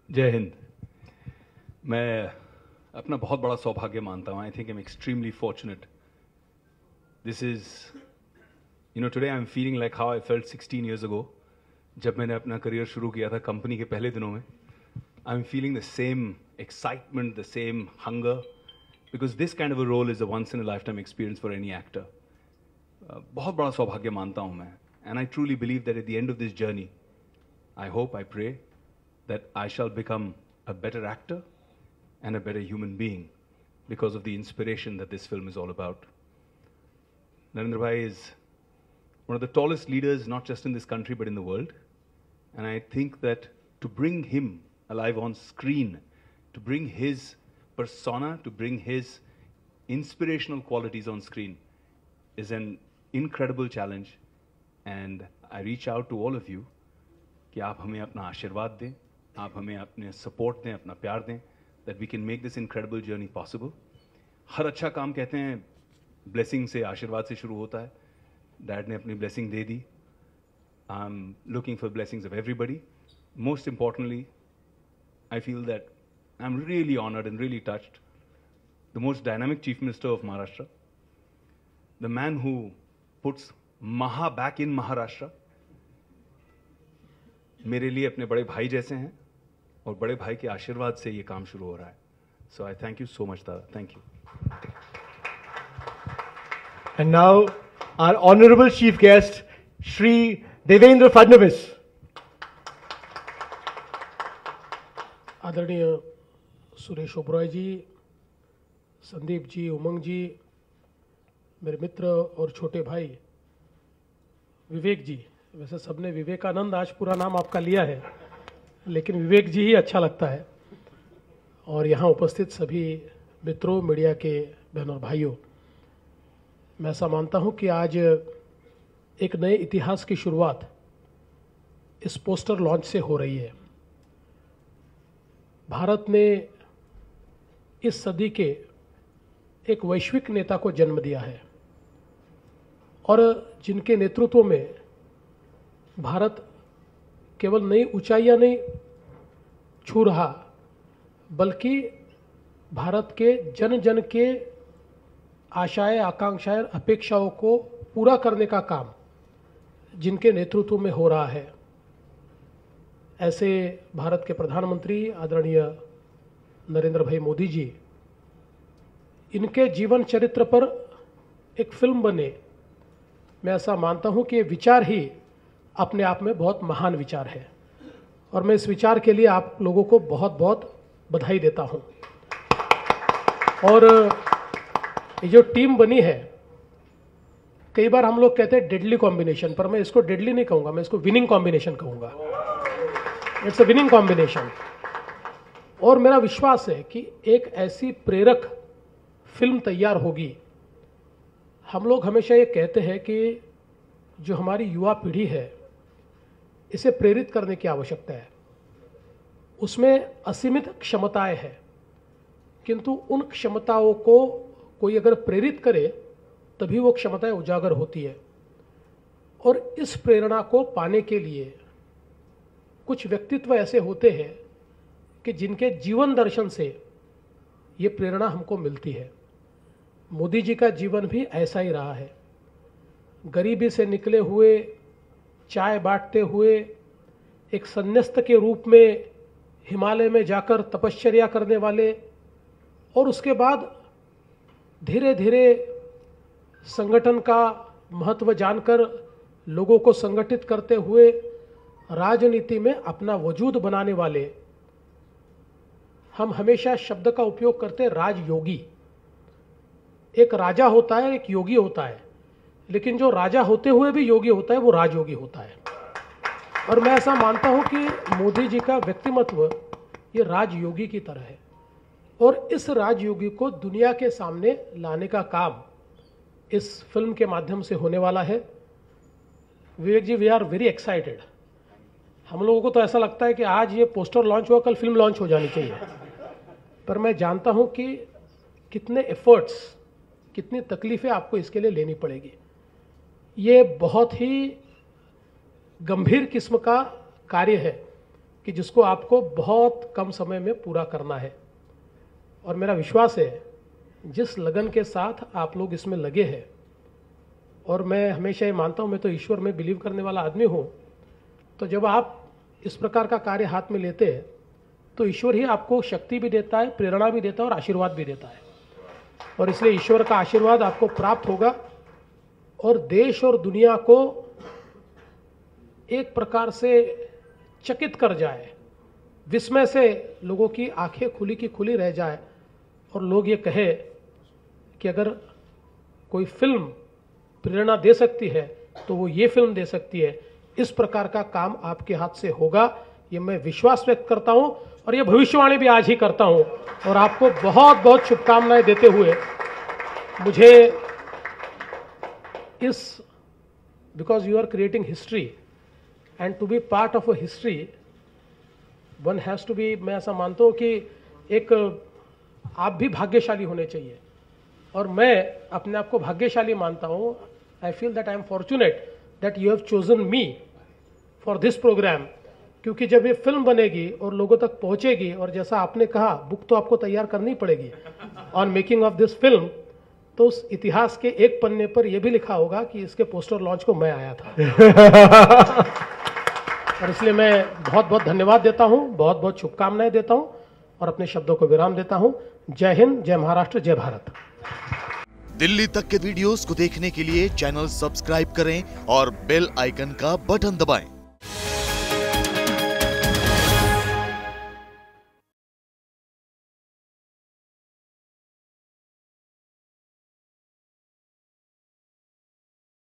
जय हिंद। मैं अपना बहुत बड़ा सौभाग्य मानता हूँ। I think I am extremely fortunate. This is today I am feeling like how I felt 16 years ago जब मैंने अपना करियर शुरू किया था कंपनी के पहले दिनों में। I am feeling the same excitement, the same hunger, because this kind of a role is a once in a lifetime experience for any actor. बहुत बड़ा सौभाग्य मानता हूँ मैं, and I truly believe that at the end of this journey I hope, I pray that I shall become a better actor and a better human being because of the inspiration that this film is all about. Narendra Bhai is one of the tallest leaders, not just in this country but in the world. And I think that to bring him alive on screen, to bring his persona, to bring his inspirational qualities on screen is an incredible challenge. And I reach out to all of you कि आप हमें अपना आशीर्वाद दें, आप हमें अपने support दें, अपना प्यार दें, that we can make this incredible journey possible. हर अच्छा काम कहते हैं ब्लेसिंग से, आशीर्वाद से शुरू होता है। डैड ने अपनी blessing they the. I am looking for blessings of everybody. Most importantly I feel that I am really honoured and really touched the most dynamic chief minister of Maharashtra, the man who puts महा back in Maharashtra, मेरे लिए अपने बड़े भाई जैसे हैं और बड़े भाई के आशीर्वाद से ये काम शुरू हो रहा है। So I thank you so much दादा, thank you. And now our honourable chief guest Shri Devendra Fadnavis. आदरणीय सुरेश ओबरॉय जी, संदीप जी, उमंग जी, मेरे मित्र और छोटे भाई विवेक जी, वैसे सबने विवेकानंद आज पूरा नाम आपका लिया है, लेकिन विवेक जी ही अच्छा लगता है, और यहाँ उपस्थित सभी मित्रों, मीडिया के बहनों और भाइयों, मैं ऐसा मानता हूँ कि आज एक नए इतिहास की शुरुआत इस पोस्टर लॉन्च से हो रही है। भारत ने इस सदी के एक वैश्विक नेता को जन्म दिया है और जिनके नेतृत्व में भारत केवल नई ऊंचाइयां नहीं छू रहा, बल्कि भारत के जन जन के आशाएं, आकांक्षाएं, अपेक्षाओं को पूरा करने का काम जिनके नेतृत्व में हो रहा है, ऐसे भारत के प्रधानमंत्री आदरणीय नरेंद्र भाई मोदी जी, इनके जीवन चरित्र पर एक फिल्म बने, मैं ऐसा मानता हूं कि ये विचार ही अपने आप में बहुत महान विचार है, और मैं इस विचार के लिए आप लोगों को बहुत बहुत बधाई देता हूं। और ये जो टीम बनी है, कई बार हम लोग कहते हैं डेडली कॉम्बिनेशन, पर मैं इसको डेडली नहीं कहूंगा, मैं इसको विनिंग कॉम्बिनेशन कहूंगा। It's a winning combination. और मेरा विश्वास है कि एक ऐसी प्रेरक फिल्म तैयार होगी। हम लोग हमेशा ये कहते हैं कि जो हमारी युवा पीढ़ी है, इसे प्रेरित करने की आवश्यकता है। उसमें असीमित क्षमताएं हैं, किंतु उन क्षमताओं को कोई अगर प्रेरित करे तभी वो क्षमताएं उजागर होती है। और इस प्रेरणा को पाने के लिए कुछ व्यक्तित्व ऐसे होते हैं कि जिनके जीवन दर्शन से ये प्रेरणा हमको मिलती है। मोदी जी का जीवन भी ऐसा ही रहा है। गरीबी से निकले हुए, चाय बांटते हुए, एक संन्यास्त के रूप में हिमालय में जाकर तपश्चर्या करने वाले, और उसके बाद धीरे धीरे संगठन का महत्व जानकर लोगों को संगठित करते हुए राजनीति में अपना वजूद बनाने वाले। हम हमेशा शब्द का उपयोग करते हैं राजयोगी। एक राजा होता है, एक योगी होता है, लेकिन जो राजा होते हुए भी योगी होता है वो राजयोगी होता है। और मैं ऐसा मानता हूं कि मोदी जी का व्यक्तिमत्व ये राजयोगी की तरह है, और इस राजयोगी को दुनिया के सामने लाने का काम इस फिल्म के माध्यम से होने वाला है। विवेक जी, वी आर वेरी एक्साइटेड। हम लोगों को तो ऐसा लगता है कि आज ये पोस्टर लॉन्च हुआ, कल फिल्म लॉन्च हो जानी चाहिए, पर मैं जानता हूं कि कितने एफर्ट्स, कितनी तकलीफें आपको इसके लिए लेनी पड़ेगी। ये बहुत ही गंभीर किस्म का कार्य है कि जिसको आपको बहुत कम समय में पूरा करना है। और मेरा विश्वास है जिस लगन के साथ आप लोग इसमें लगे हैं, और मैं हमेशा ये मानता हूँ, मैं तो ईश्वर में बिलीव करने वाला आदमी हूँ, तो जब आप इस प्रकार का कार्य हाथ में लेते हैं तो ईश्वर ही आपको शक्ति भी देता है, प्रेरणा भी देता है और आशीर्वाद भी देता है। और इसलिए ईश्वर का आशीर्वाद आपको प्राप्त होगा और देश और दुनिया को एक प्रकार से चकित कर जाए, विस्मय से लोगों की आंखें खुली की खुली रह जाए और लोग ये कहे कि अगर कोई फिल्म प्रेरणा दे सकती है तो वो ये फिल्म दे सकती है। इस प्रकार का काम आपके हाथ से होगा, ये मैं विश्वास व्यक्त करता हूं और ये भविष्यवाणी भी आज ही करता हूं। और आपको बहुत बहुत शुभकामनाएं देते हुए मुझे इस, because you are creating history and to be part of a history one has to be, मैं ऐसा मानता हूं कि एक आप भी भाग्यशाली होने चाहिए और मैं अपने आप को भाग्यशाली मानता हूं। I feel that I am fortunate that you have chosen me for this programme, क्योंकि जब ये फिल्म बनेगी और लोगों तक पहुंचेगी, और जैसा आपने कहा बुक तो आपको तैयार करनी पड़ेगी on making of this film, तो उस इतिहास के एक पन्ने पर यह भी लिखा होगा कि इसके पोस्टर लॉन्च को मैं आया था। और इसलिए मैं बहुत बहुत धन्यवाद देता हूं, बहुत बहुत शुभकामनाएं देता हूं और अपने शब्दों को विराम देता हूं। जय हिंद, जय महाराष्ट्र, जय भारत। दिल्ली तक के वीडियोस को देखने के लिए चैनल सब्सक्राइब करें और बेल आइकन का बटन दबाएं।